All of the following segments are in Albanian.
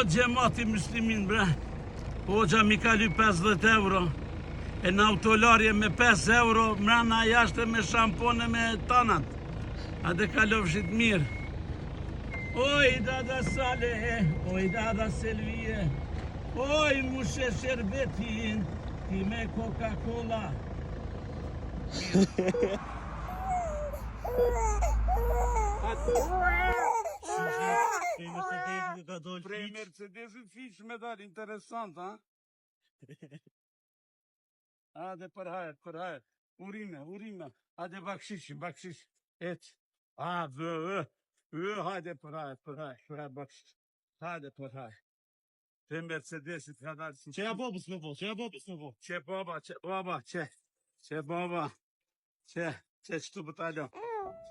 O gjemati muslimin bre, hoxha mi kalu 50 euro, e në autolarje me 5 euro, mrena jashtë me shampone me tanat. A dhe kalofshit mirë. Oj dada Sale, oj dada Selvije, oj mushe sherbetin, ti me Coca-Cola. Prej Mercedesit fish me dal, interesant, ha? Hade përhajt, urime, hade bakshish, et. Hajde përhajt, bakshish, hajde përhajt. Prej Mercedesit ka dal si... Çeja babës me bo. Çe baba, qëtu bëtalo.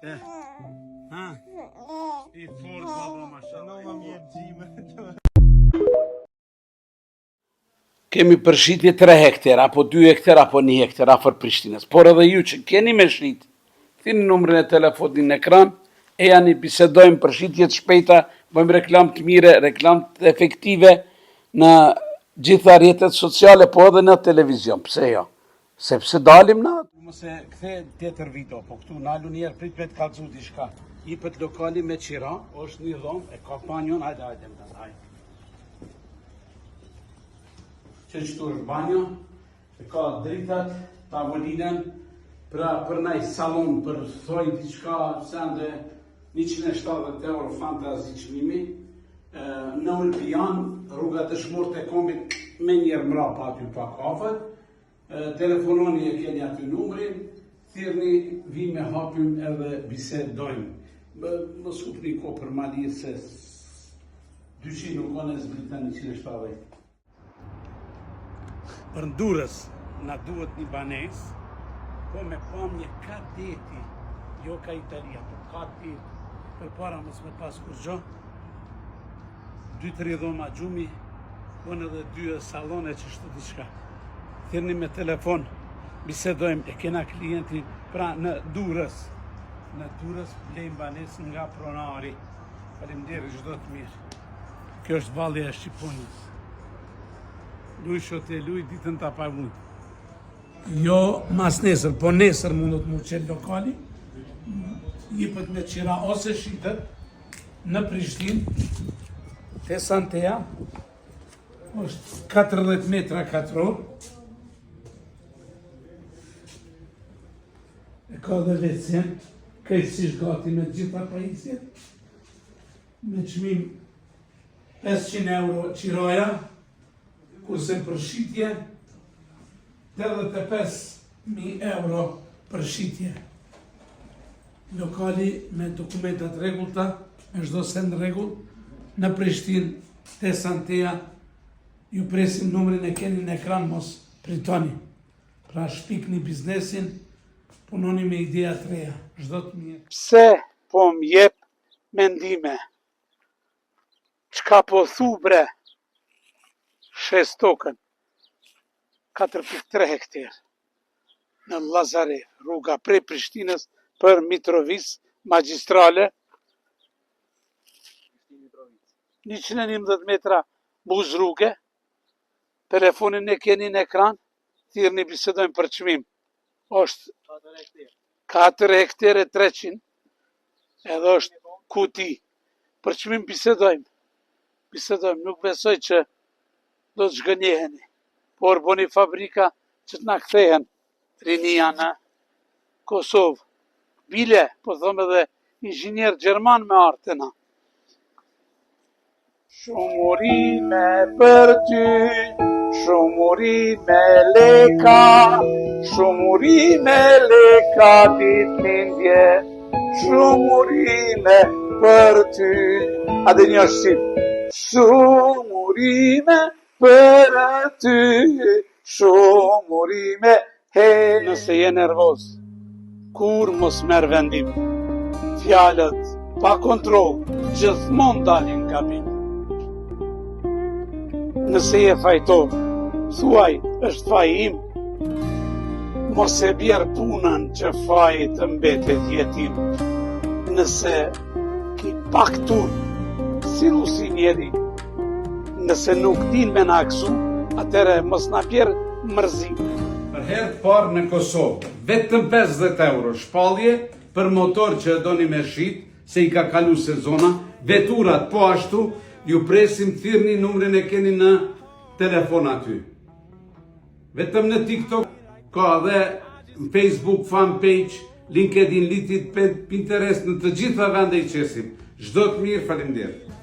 Çe, ha? I fort baba, mashallah. Kemi përshitje 3 hektar, apo 2 hektar, apo 1 hektar afër Prishtinës. Por edhe ju që keni me shit, thini numrin e telefonit në ekran, e janë i bisedojmë përshitjet shpejta, bëjmë reklam të mire, reklam të efektive në gjitha rrjetet sociale, po edhe në televizion. Pse jo? Sepse dalim na. Mëse kthe tjetër video, po këtu nalu njerë prit me të kalcu diçka. Jipet lokali me qira, është një dhomë, e ka banjon, hajde. Që qëtu është banjo, e ka dritat, tavolinen, pra për naj salon, për thoj diçka, sende 170 euro fantazi qmimi, në Ulpian, rruga të shmurt e kombit me njerë mrapa aty pa kafët, telefononi e keni aty numrin, thirni, vi me hapim edhe bisedojmë. Më skupni ko për malirë se 200 nuk kone zbritën 170. Për Durrës, na duhet një banes, po me pamje ka deti, jo ka Italia, po ka deti, për para mos me pas kur gjo, 2-3 dhoma gjumi, po në dhe 2 salone që shtu diçka. Thirni me telefon, bisedojmë, e kena klientin, pra në Durrës blejmë banes nga pronari. Faleminderit, çdo të mirë. Kjo është valli e Shqiponjës. Luj shote, luj ditën ta pavujt. Jo mas nesër, po nesër mundot mu qenë lokali, jipët me qira ose shitet në Prishtinë, te Santea, është 14 metra katror, e ka dhe lecjen, krejtësisht gati me gjitha pajisjet, me çmim 500 euro qiroja, kurse për shitje 85.000 euro për shitje. Lokali me dokumentat rregullta, me çdo send rregull, në Prishtinë, te Santea, ju presim numrin e keni në ekran, mos pritoni. Pra shpikni biznesin, punoni me ideja të reja, çdo të mirë. Pse po m'jep mendime? Çka po thu bre? Shes tokën, 4.3 hektar, në Llazarev, rruga prej Prishtinës për Mitrovic, magjistrale, 111 metra buz rruge, telefonin e keni në ekran, thirrni bisedojmë për çmim. Është 4 hektar e 300, edhe është kuti. Për çmim bisedojmë, nuk besoj që do të zhgënjeheni, por boni fabrika që të na kthehen rinia në Kosovë. Bile, po thëmë edhe inxhinier gjerman me artena. Shumë urime për ty, shumë urime leka, shumë urime leka ditë lindje, shumë urime për ty. A dhe një është shumë urime për ty, shumë urime, he. Nëse je nervoz, kur mos merr vendim, fjalët pa kontroll, gjithmonë dalin gabim. Nëse je fajtor, thuaj është faji im, mos e bjerë punën që faji të mbetet jetim. Nëse ki pak turp, si lusi njeri, Nëse nuk din me na aksu, atëre mos na bjerë mërzim. Për herë të parë në Kosovë, vetëm 50 euro shpallje për motor që e doni me shit, se i ka kalu sezona, veturat po ashtu, ju presim thirrni numrin e keni në telefon aty. Vetëm në TikTok ka dhe Facebook fanpage, LinkedIn, Pinterest, në të gjitha vende i qesim. Çdo të mirë, faleminderit.